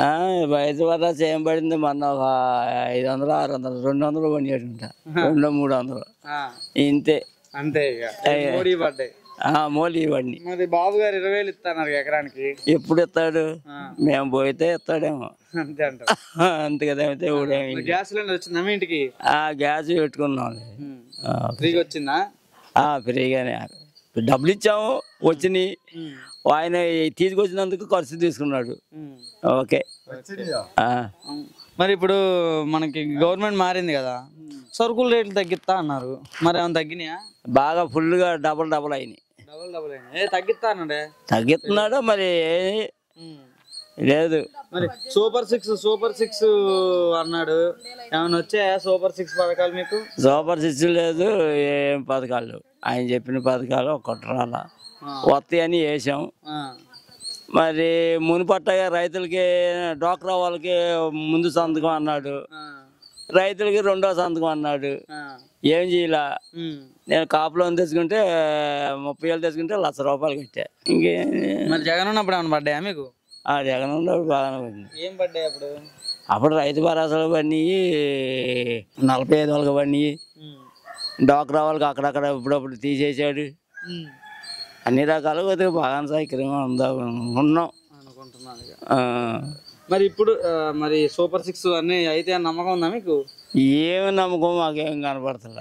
ఆ, రైతు భరోసా ఏం పడింది మొన్న ఒక 500 600 200 పడినట్టుంటా 200 300 ఇంతే. అంతే ఇక మోడీ పడ్డాయి. మోలీ ఇవ్వండి. మరి బాబు గారు 20,000 ఇస్తున్నారు ఎకరానికి. ఎప్పుడు ఇస్తాడు? మేము పోయితే ఇస్తాడేమో. అంతే అంటారు. అంతే కదా. అయితే గ్యాస్ సిలిండర్ వచ్చిందా మీ ఇంటికి? గ్యాస్ పెట్టుకున్నాం. ఫ్రీగా వచ్చిందా? ఫ్రీగానే డబ్బులు ఇచ్చాము, వచ్చినాయి. ఆయన తీసుకొచ్చినందుకు ఖర్చు తీసుకున్నాడు. ఓకే. మరి ఇప్పుడు మనకి గవర్నమెంట్ మారింది కదా, సరుకుల రేట్లు తగ్గిస్తా అన్నారు. మరి ఏమైనా తగ్గినాయా? బాగా ఫుల్గా డబల్ అయినాయి. తగ్గిస్తా అన్నాడే. తగ్గిస్తున్నాడు మరి. లేదు. మరి సూపర్ సిక్స్ అన్నాడు. ఏమైనా వచ్చాయా సూపర్ 6 పథకాలు మీకు? సూపర్ 6 లేదు, ఏం పథకాలు. ఆయన చెప్పిన పథకాలు ఒక్కటి రాలా. వస్తాయని వేసాం. మరి మునుపట్టగా రైతులకి డ్వాక్రా వాళ్ళకి ముందు సంతకం అన్నాడు, రైతులకి రెండో సంతకం అన్నాడు. ఏం చేయాల? నేను కాపులో తెచ్చుకుంటే 30,000 తెచ్చుకుంటే ₹1,00,000 కట్టా. ఇంకే మరి జగన్ ఉన్నప్పుడు ఏమైనా పడ్డాయా మీకు? జగన్ ఉన్నప్పుడు బాగానే పడింది. ఏం పడ్డాయి అప్పుడు? అప్పుడు రైతు భరోసాలు పడినాయి, 45,000 పడినాయి. డ్వాక్రా వాళ్ళకి అక్కడక్కడ ఇప్పుడప్పుడు తీసేసాడు. అన్ని రకాలుగా అయితే బాగానే సౌకర్యంగా ఉన్నాం అనుకుంటున్నాను. మరి ఇప్పుడు మరి సూపర్ 6 అన్నీ అయితే నమ్మకం ఉందా మీకు? ఏమి నమ్మకం మాకేం కనపడుతుంది.